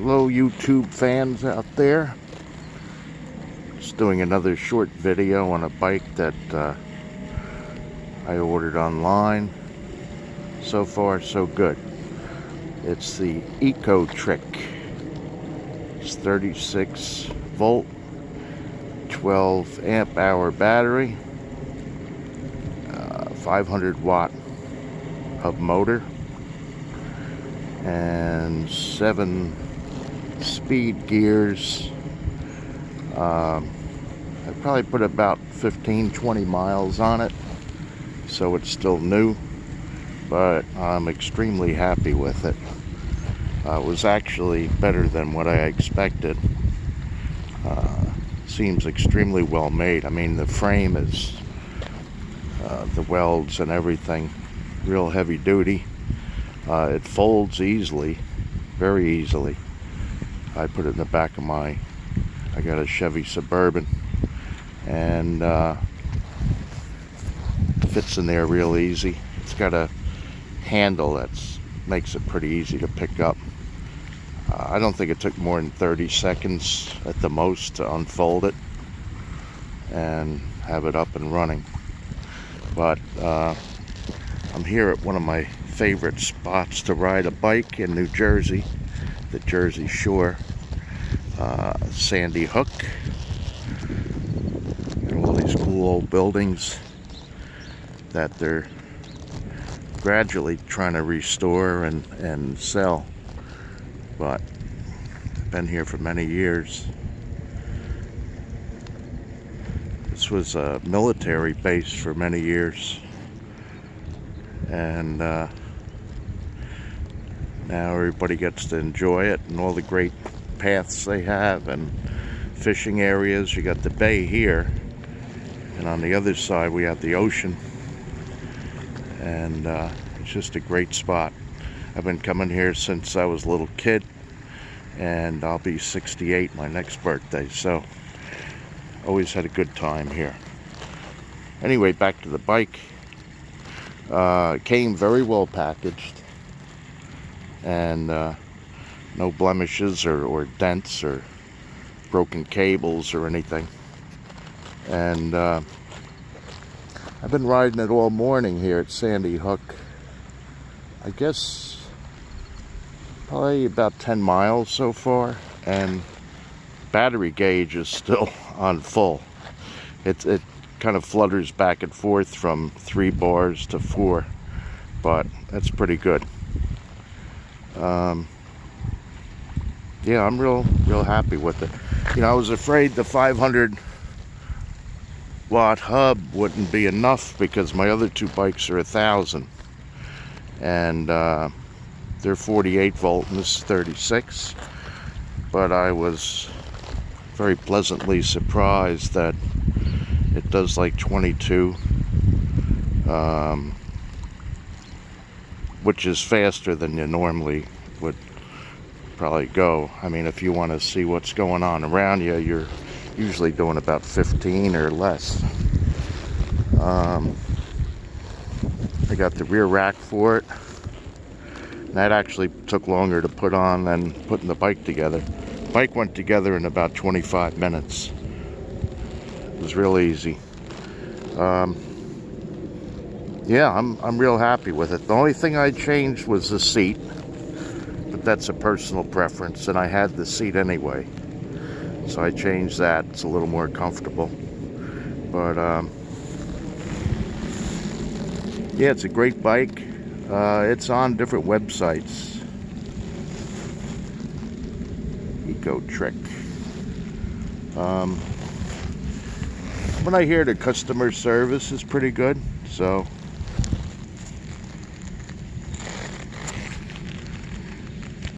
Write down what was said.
Hello YouTube fans out there. Just doing another short video on a bike that I ordered online. So far so good. It's the Ecotric. It's 36 volt, 12 amp hour battery, 500 watt hub motor, and 7 speed gears. I probably put about 15-20 miles on it, so it's still new, but I'm extremely happy with it. It was actually better than what I expected. Seems extremely well made. I mean, the frame is the welds and everything real heavy duty. It folds easily, very easily. I put it in the back of I got a Chevy Suburban, and fits in there real easy. It's got a handle that makes it pretty easy to pick up. I don't think it took more than 30 seconds at the most to unfold it and have it up and running. But I'm here at one of my favorite spots to ride a bike in New Jersey, the Jersey Shore, Sandy Hook. Got all these cool old buildings that they're gradually trying to restore and sell, but I've been here for many years. This was a military base for many years, and now everybody gets to enjoy it, and all the great paths they have and fishing areas. You got the bay here, and on the other side we have the ocean, and it's just a great spot. I've been coming here since I was a little kid, and I'll be 68 my next birthday, so always had a good time here. Anyway, back to the bike. It came very well packaged, and no blemishes or dents or broken cables or anything. And I've been riding it all morning here at Sandy Hook. I guess probably about 10 miles so far, and battery gauge is still on full. It kind of flutters back and forth from 3 bars to 4, but that's pretty good. Yeah, I'm real happy with it. You know, I was afraid the 500 watt hub wouldn't be enough because my other 2 bikes are 1,000, and they're 48 volt and this is 36. But I was very pleasantly surprised that it does like 22, which is faster than you normally would probably go. I mean, if you want to see what's going on around you, you're usually doing about 15 or less. I got the rear rack for it. That actually took longer to put on than putting the bike together. The bike went together in about 25 minutes. It was real easy. Yeah, I'm real happy with it. The only thing I changed was the seat, but that's a personal preference, and I had the seat anyway, so I changed that. It's a little more comfortable. But yeah, it's a great bike. It's on different websites. Ecotric. When I hear the customer service is pretty good, so